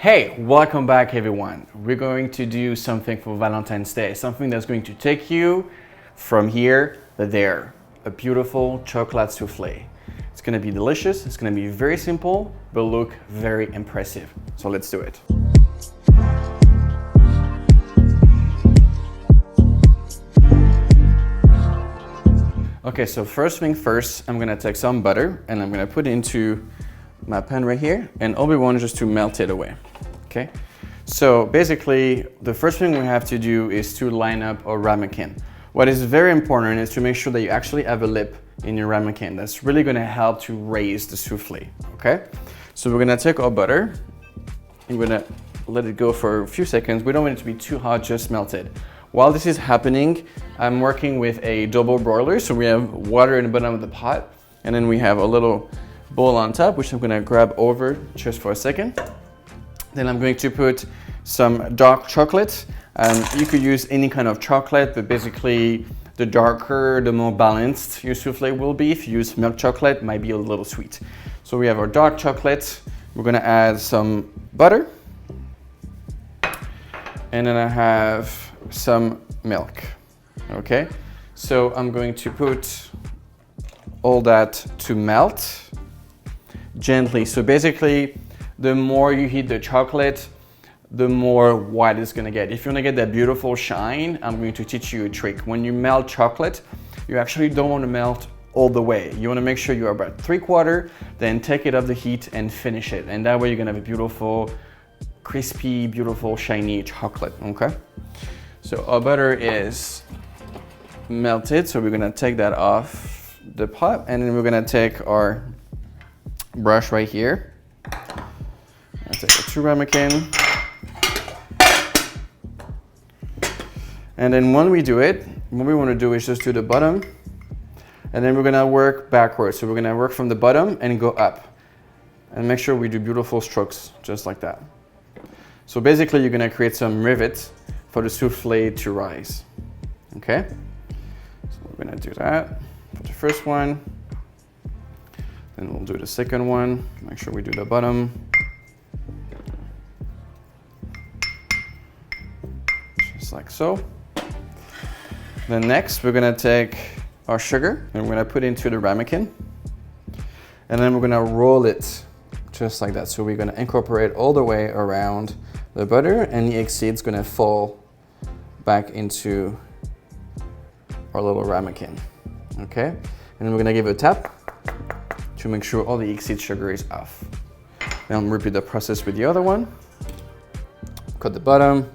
Hey, welcome back everyone. We're going to do something for Valentine's Day, something that's going to take you from here to there. A beautiful chocolate souffle. It's gonna be delicious, it's gonna be very simple, but look very impressive. So let's do it. Okay, so first thing first, I'm gonna take some butter and I'm gonna put it into my pan right here, and all we want is just to melt it away, okay? So basically, the first thing we have to do is to line up our ramekin. What is very important is to make sure that you actually have a lip in your ramekin. That's really gonna help to raise the souffle, okay? So we're gonna take our butter, and we're gonna let it go for a few seconds. We don't want it to be too hot, just melt it. While this is happening, I'm working with a double broiler, so we have water in the bottom of the pot, and then we have a little bowl on top, which I'm gonna grab over just for a second. Then I'm going to put some dark chocolate. You could use any kind of chocolate, but basically the darker, the more balanced your souffle will be. If you use milk chocolate, it might be a little sweet. So we have our dark chocolate. We're gonna add some butter. And then I have some milk, okay? So I'm going to put all that to melt gently. So basically, the more you heat the chocolate, the more white it's gonna get. If you wanna get that beautiful shine, I'm going to teach you a trick. When you melt chocolate, you actually don't wanna melt all the way. You wanna make sure you're about 3/4, then take it off the heat and finish it. And that way you're gonna have a beautiful, crispy, beautiful, shiny chocolate, okay? So our butter is melted, so we're gonna take that off the pot, and then we're gonna take our brush right here. I'll take a 2 ramekin. And then when we do it, what we wanna do is just do the bottom, and then we're gonna work backwards. So we're gonna work from the bottom and go up. And make sure we do beautiful strokes, just like that. So basically, you're gonna create some rivets for the souffle to rise, okay? So we're gonna do that for the first one. Then we'll do the second one. Make sure we do the bottom. Just like so. Then next, we're gonna take our sugar and we're gonna put it into the ramekin. And then we're gonna roll it just like that. So we're gonna incorporate all the way around the butter, and the exceed's gonna fall back into our little ramekin, okay? And then we're gonna give it a tap to make sure all the exceed sugar is off. Then repeat the process with the other one. Cut the bottom,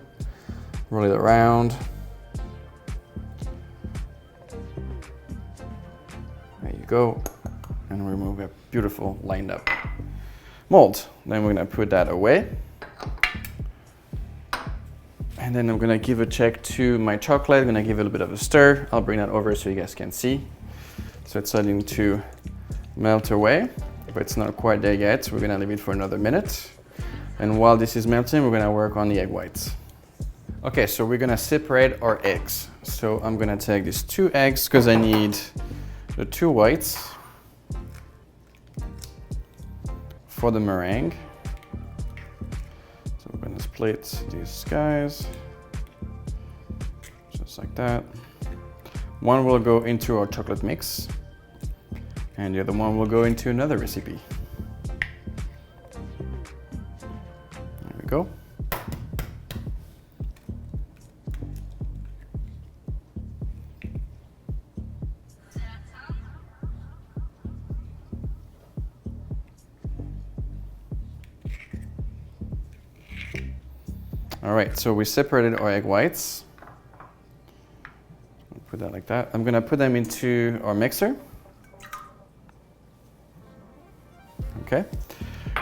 roll it around. There you go. And remove a beautiful lined up mold. Then we're gonna put that away. And then I'm gonna give a check to my chocolate. I'm gonna give it a little bit of a stir. I'll bring that over so you guys can see. So it's starting to melt away, but it's not quite there yet. So we're gonna leave it for another minute. And while this is melting, we're gonna work on the egg whites. Okay, so we're gonna separate our eggs. So I'm gonna take these 2 eggs because I need the 2 whites for the meringue. So we're gonna split these guys, just like that. One will go into our chocolate mix, and the other one will go into another recipe. There we go. All right, so we separated our egg whites. Put that like that. I'm gonna put them into our mixer. Okay,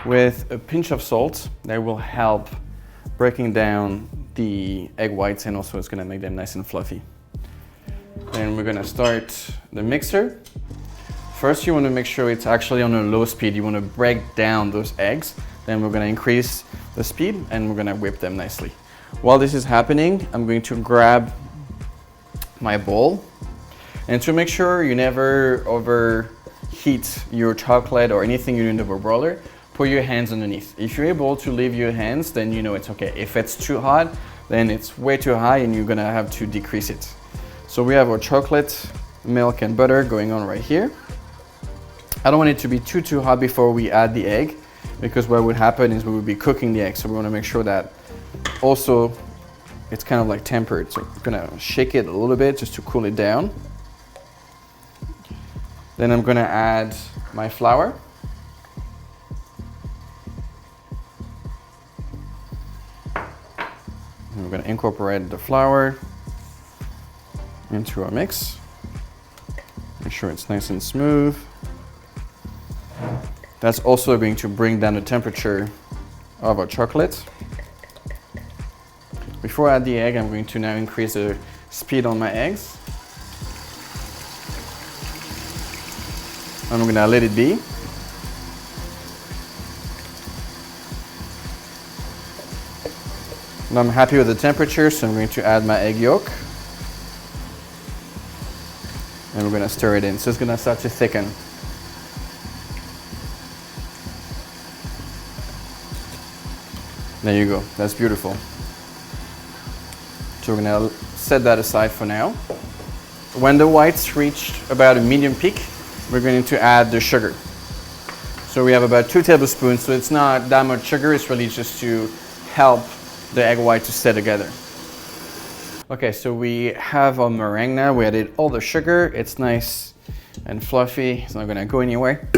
with a pinch of salt that will help breaking down the egg whites, and also it's gonna make them nice and fluffy. Then we're gonna start the mixer. First, you wanna make sure it's actually on a low speed. You wanna break down those eggs. Then we're gonna increase the speed and we're gonna whip them nicely. While this is happening, I'm going to grab my bowl, and to make sure you never overheat your chocolate or anything you do in the broiler, put your hands underneath. If you're able to leave your hands, then you know it's okay. If it's too hot, then it's way too high and you're gonna have to decrease it. So we have our chocolate, milk and butter going on right here. I don't want it to be too hot before we add the egg, because what would happen is we would be cooking the egg. So we wanna make sure that also it's kind of like tempered. So I'm gonna shake it a little bit just to cool it down. Then I'm gonna add my flour. And we're gonna incorporate the flour into our mix. Make sure it's nice and smooth. That's also going to bring down the temperature of our chocolate. Before I add the egg, I'm going to now increase the speed on my eggs. I'm gonna let it be. Now I'm happy with the temperature, so I'm going to add my egg yolk. And we're gonna stir it in. So it's gonna start to thicken. There you go, that's beautiful. So we're gonna set that aside for now. When the whites reach about a medium peak, we're going to add the sugar. So we have about 2 tablespoons, so it's not that much sugar, it's really just to help the egg white to stay together. Okay, so we have our meringue now. We added all the sugar, it's nice and fluffy, it's not gonna go anywhere.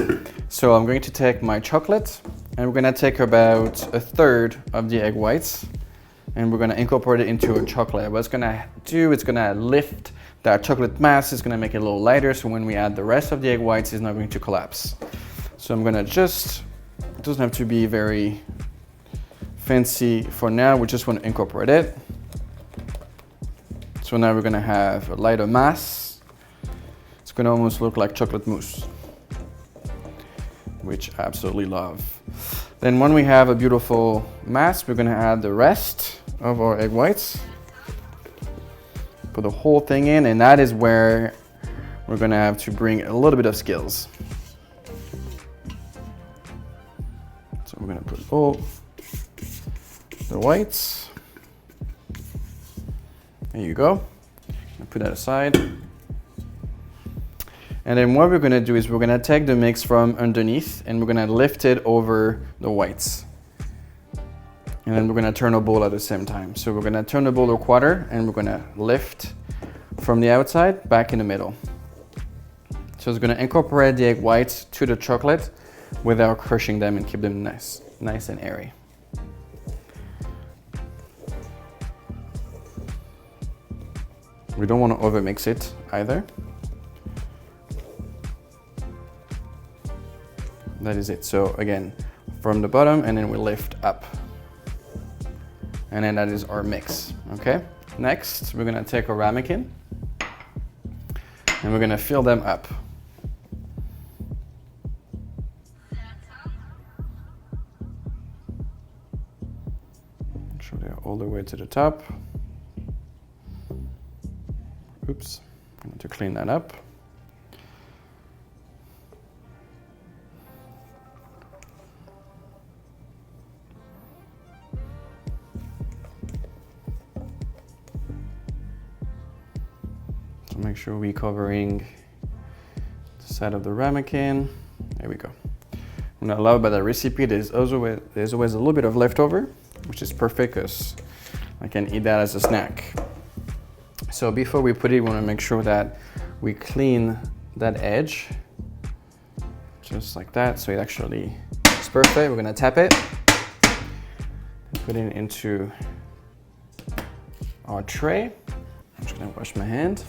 So I'm going to take my chocolate and we're gonna take about 1/3 of the egg whites and we're gonna incorporate it into a chocolate. What it's gonna do, it's gonna lift that chocolate mass, is gonna make it a little lighter, so when we add the rest of the egg whites, it's not going to collapse. So I'm gonna just, it doesn't have to be very fancy for now, we just want to incorporate it. So now we're gonna have a lighter mass. It's gonna almost look like chocolate mousse, which I absolutely love. Then when we have a beautiful mass, we're gonna add the rest of our egg whites. Put the whole thing in, and that is where we're gonna have to bring a little bit of skills. So we're gonna put all the whites. There you go. Put that aside. And then what we're gonna do is we're gonna take the mix from underneath and we're gonna lift it over the whites. And then we're gonna turn the bowl at the same time. So we're gonna turn the bowl a quarter and we're gonna lift from the outside back in the middle. So it's gonna incorporate the egg whites to the chocolate without crushing them and keep them nice and airy. We don't want to overmix it either. That is it. So again, from the bottom and then we lift up. And then that is our mix, okay? Next, we're gonna take our ramekin and we're gonna fill them up. Make sure they're all the way to the top. Oops, I need to clean that up. So make sure we're covering the side of the ramekin. There we go. I'm not allowed by the recipe, there's always a little bit of leftover, which is perfect because I can eat that as a snack. So before we put it, we want to make sure that we clean that edge, just like that, so it actually is perfect. We're going to tap it and put it into our tray. I'm just going to wash my hand.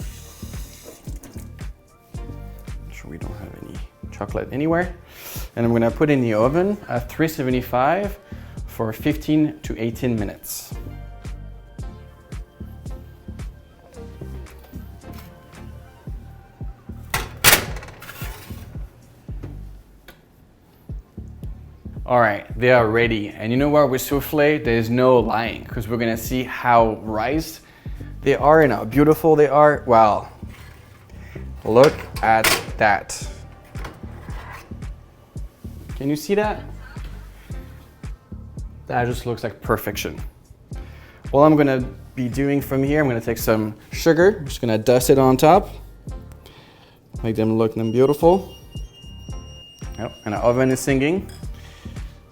Make sure we don't have any chocolate anywhere. And I'm going to put it in the oven at 375 for 15 to 18 minutes. All right, they are ready. And you know what, with souffle, there's no lying because we're gonna see how rised they are and how beautiful they are. Wow, look at that. Can you see that? That just looks like perfection. What I'm gonna be doing from here, I'm gonna take some sugar, I'm just gonna dust it on top, make them look beautiful. Yep, and our oven is singing.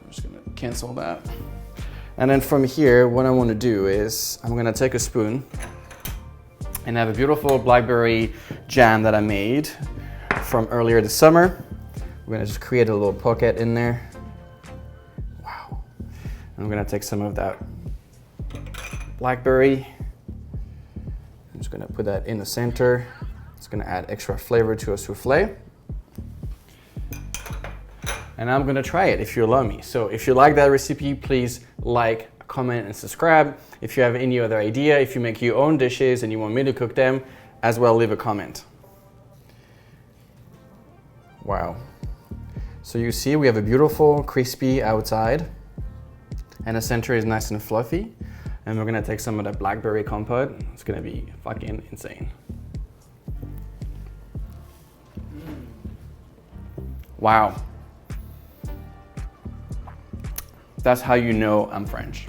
I'm just gonna cancel that. And then from here, what I wanna do is, I'm gonna take a spoon and have a beautiful blackberry jam that I made from earlier this summer. We're gonna just create a little pocket in there. Wow. And I'm gonna take some of that blackberry. I'm just gonna put that in the center. It's gonna add extra flavor to a souffle. And I'm gonna try it if you allow me. So if you like that recipe, please like, comment, and subscribe. If you have any other idea, if you make your own dishes and you want me to cook them, as well, leave a comment. Wow. So you see, we have a beautiful crispy outside and the center is nice and fluffy. And we're gonna take some of that blackberry compote. It's gonna be fucking insane. Wow. That's how you know I'm French.